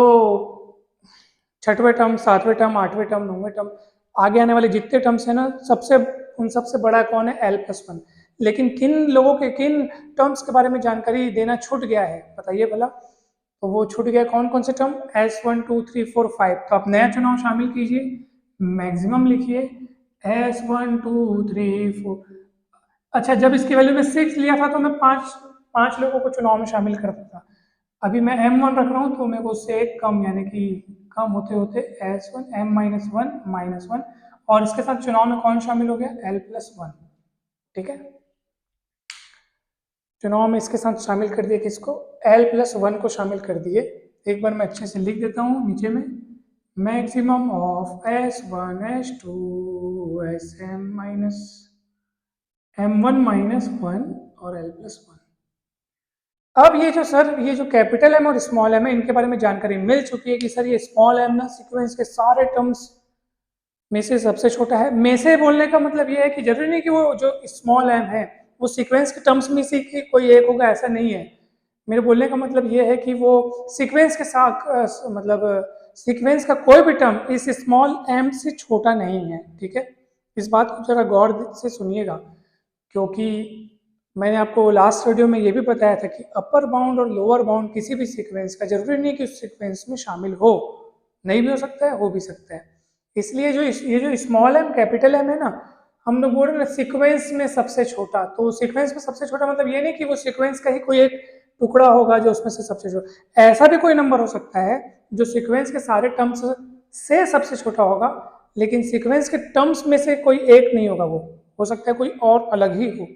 6वें टर्म 7वें टर्म 8वें टर्म 9वें टर्म आगे आने वाले जितने टर्म्स हैं ना, सबसे उन सबसे बड़ा कौन है, l+1। लेकिन किन लोगों के किन टर्म्स के बारे में जानकारी देना छूट गया है बताइए भला, तो वो छूट गया कौन कौन से टर्म, s1 2 3 4 5। तो आप नया चुनाव शामिल कीजिए, मैक्सिमम लिखिए s1 2 3 4। अच्छा, जब इसकी वैल्यू में 6 लिया था तो मैं पांच लोगों को चुनाव में शामिल करता था, अभी मैं m1 रख रहा हूँ तो मेरे को उससे एक कम यानी कि कम होते होते s1 m-1 और इसके साथ चुनाव में कौन शामिल हो गया, l+1। ठीक है, चुनाव में इसके साथ शामिल कर दिए किसको, l+1 को शामिल कर दिए। एक बार मैं अच्छे से लिख देता हूँ नीचे में, maximum of s1 s2 m1-1 और l+1। अब ये जो सर ये जो कैपिटल M और स्मॉल m है, इनके बारे में जानकारी मिल चुकी है कि सर ये स्मॉल m ना सीक्वेंस के सारे टर्म्स में से सबसे छोटा है। में से बोलने का मतलब ये है कि जरूरी नहीं कि वो जो स्मॉल m है वो सीक्वेंस के टर्म्स में से कोई एक होगा, ऐसा नहीं है। मेरे बोलने का मतलब ये है कि वो सीक्वेंस के साथ मतलब सीक्वेंस का कोई भी टर्म इस स्मॉल m से छोटा नहीं है। ठीक है, इस बात को जरा गौर से सुनिएगा, क्योंकि मैंने आपको लास्ट वीडियो में ये भी बताया था कि अपर बाउंड और लोअर बाउंड किसी भी सीक्वेंस का जरूरी नहीं कि उस सीक्वेंस में शामिल हो, नहीं भी हो सकता है, हो भी सकता है। इसलिए ये जो स्मॉल m कैपिटल M है ना, हम लोग बोल रहे हैं सीक्वेंस में सबसे छोटा, तो सीक्वेंस में सबसे छोटा मतलब ये नहीं कि वो सीक्वेंस का ही कोई एक टुकड़ा होगा जो उसमें से सबसे छोटा, ऐसा भी कोई नंबर हो सकता है जो सीक्वेंस के सारे टर्म्स से सबसे छोटा होगा, लेकिन सीक्वेंस के टर्म्स में से कोई एक नहीं होगा, वो हो सकता है कोई और अलग ही हो।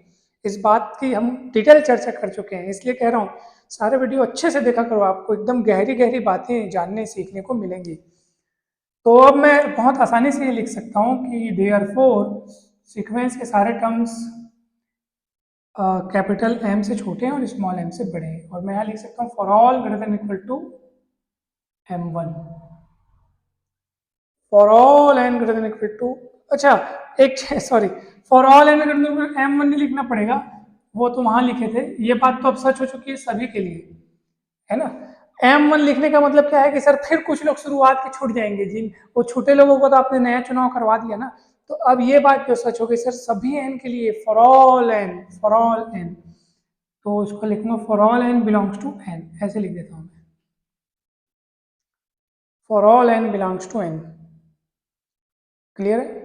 इस बात की हम डिटेल चर्चा कर चुके हैं, इसलिए कह रहा हूँ सारे वीडियो अच्छे से देखा करो, आपको एकदम गहरी गहरी बातें जानने सीखने को मिलेंगी। तो अब मैं बहुत आसानी से ये लिख सकता हूँ कि देयरफॉर सीक्वेंस के सारे टर्म्स कैपिटल M से छोटे हैं और स्मॉल m से बड़े हैं, और मैं यहाँ लिख सकता हूँ for all greater than equal to m1, for all n greater than equal to. अच्छा, एक सॉरी, फॉर ऑल एन अगर M1 नहीं लिखना पड़ेगा, वो तो वहां लिखे थे, ये बात तो अब सच हो चुकी है सभी के लिए, है ना। M1 लिखने का मतलब क्या है कि सर फिर कुछ लोग शुरुआत के छूट जाएंगे, जिन वो छूटे लोगों को तो आपने नया चुनाव करवा दिया ना। तो अब ये बात जो सच हो गई सर सभी एन के लिए, for all n, for all n, तो इसको लिखूंगा for all n belongs to N, ऐसे लिख देता हूं मैं, for all n belongs to N. Clear है?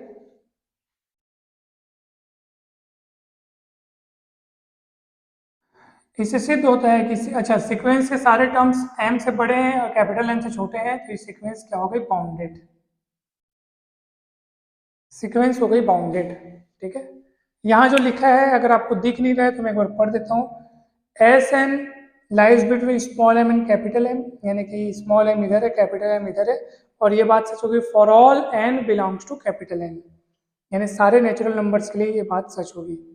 इससे सिद्ध होता है कि अच्छा सीक्वेंस के सारे टर्म्स एम से बड़े हैं और कैपिटल एम से छोटे हैं, तो ये सीक्वेंस क्या हो गई? बाउंडेड। सीक्वेंस हो गई बाउंडेड। ठीक है, यहाँ जो लिखा है अगर आपको दिख नहीं रहा है तो मैं एक बार पढ़ देता हूँ। S n lies between small m and capital M, यानी कि स्मॉल एम इधर है, कैपिटल एम इधर है, और ये बात सच होगी for all n belongs to capital N, यानी सारे नेचुरल नंबर्स के लिए ये बात सच होगी।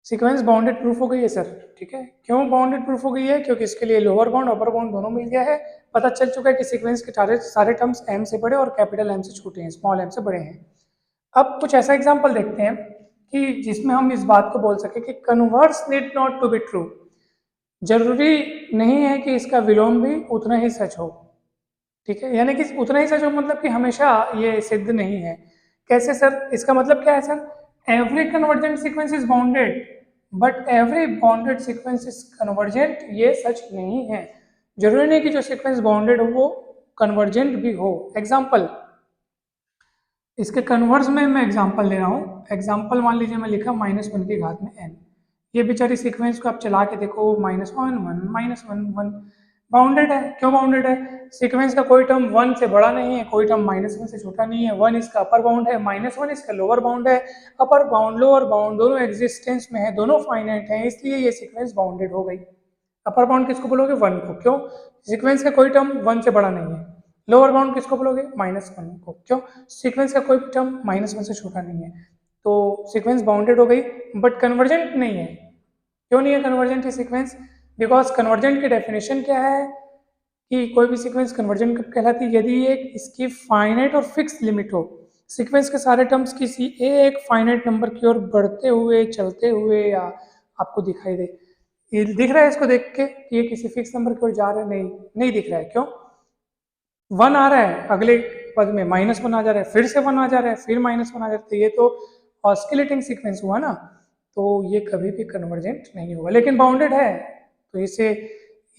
सीक्वेंस बाउंडेड प्रूफ हो गई है सर। ठीक है, क्यों बाउंडेड प्रूफ हो गई है? क्योंकि इसके लिए लोअर बाउंड अपर बाउंड दोनों मिल गया है। पता चल चुका है कि सीक्वेंस के सारे टर्म्स एम से बड़े और कैपिटल एम से छोटे हैं, स्मॉल एम से बड़े हैं। अब कुछ ऐसा एग्जांपल देखते हैं कि जिसमें हम इस बात को बोल सके कि converse need not to be true. जरूरी नहीं है कि इसका विलोम भी उतना ही सच हो। ठीक है, यानी कि उतना ही सच हो मतलब कि हमेशा ये सिद्ध नहीं है। कैसे सर? इसका मतलब क्या है sir? Every convergent sequence is bounded but every bounded sequence is convergent, ये सच नहीं है। जरूरी नहीं कि जो सीक्वेंस बाउंडेड हो वो कन्वर्जेंट भी हो। एग्जाम्पल, इसके कन्वर्स में मैं एग्जांपल ले रहा हूँ। एग्जांपल मान लीजिए मैं लिखा -1 की घात में n, ये बेचारी सीक्वेंस को आप चला के देखो, -1 1 -1 1, बाउंडेड है। क्यों बाउंडेड है? सीक्वेंस का कोई टर्म 1 से बड़ा नहीं है, कोई टर्म -1 से छोटा नहीं है। 1 इसका अपर बाउंड है, -1 इसका लोअर बाउंड है। अपर बाउंड लोअर बाउंड दोनों एग्जिस्टेंस में है, दोनों फाइनाइट है, इसलिए ये सीक्वेंस बाउंडेड हो गई। अपर बाउंड किसको बोलोगे? 1 को। क्यों? सीक्वेंस का कोई टर्म 1 से बड़ा नहीं है। लोअर बाउंड किसको बोलोगे? -1 को। क्यों? सीक्वेंस का कोई भी टर्म -1 से छोटा नहीं है। तो सीक्वेंस बाउंडेड हो गई बट कन्वर्जेंट नहीं है। क्यों नहीं है कन्वर्जेंट ये सीक्वेंस? बिकॉज कन्वर्जेंट की डेफिनेशन क्या है कि कोई भी सीक्वेंस कन्वर्जेंट कब कहलाती है? यदि एक इसकी फाइनाइट और फिक्स लिमिट हो। सीक्वेंस के सारे टर्म्स किसी एक फाइनाइट नंबर की ओर बढ़ते हुए, चलते हुए या आपको दिखाई दे। ये दिख रहा है इसको देख के कि ये किसी फिक्स नंबर की ओर जा रहा है? नहीं दिख रहा है। क्यों? 1 आ रहा है, अगले पद में -1 आ जा रहा है, फिर से 1 आ जा रहा है, फिर -1 आ जाता है, ये तो ऑस्किलेटिंग सीक्वेंस हुआ ना, तो ये कभी भी कन्वर्जेंट नहीं होगा। लेकिन बाउंडेड है, तो इसे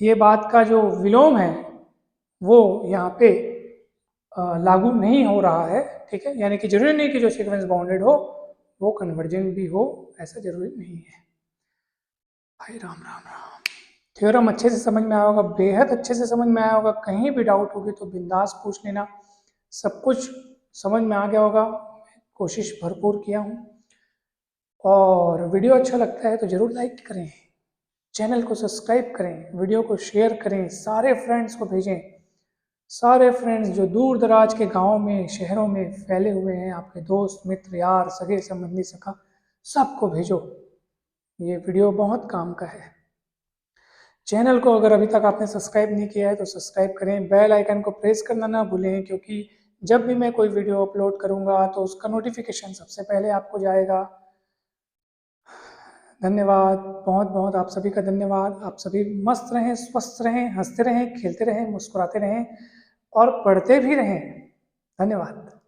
ये बात का जो विलोम है वो यहाँ पे लागू नहीं हो रहा है। ठीक है, यानी कि जरूरी नहीं कि जो सीक्वेंस बाउंडेड हो वो कन्वर्जेंट भी हो, ऐसा जरूरी नहीं है। भाई राम राम राम। थ्योरम अच्छे से समझ में आया होगा, बेहद अच्छे से समझ में आया होगा। कहीं भी डाउट होगी तो बिंदास पूछ लेना, सब कुछ समझ में आ गया होगा। कोशिश भरपूर किया हूँ, और वीडियो अच्छा लगता है तो ज़रूर लाइक करें, चैनल को सब्सक्राइब करें, वीडियो को शेयर करें, सारे फ्रेंड्स को भेजें। सारे फ्रेंड्स जो दूर दराज के गाँव में, शहरों में फैले हुए हैं, आपके दोस्त मित्र यार सगे संबंधी सखा, सबको भेजो। ये वीडियो बहुत काम का है। चैनल को अगर अभी तक आपने सब्सक्राइब नहीं किया है तो सब्सक्राइब करें, बेल आइकन को प्रेस करना ना भूलें, क्योंकि जब भी मैं कोई वीडियो अपलोड करूंगा तो उसका नोटिफिकेशन सबसे पहले आपको जाएगा। धन्यवाद, बहुत बहुत आप सभी का धन्यवाद। आप सभी मस्त रहें, स्वस्थ रहें, हंसते रहें, खेलते रहें, मुस्कुराते रहें और पढ़ते भी रहें। धन्यवाद।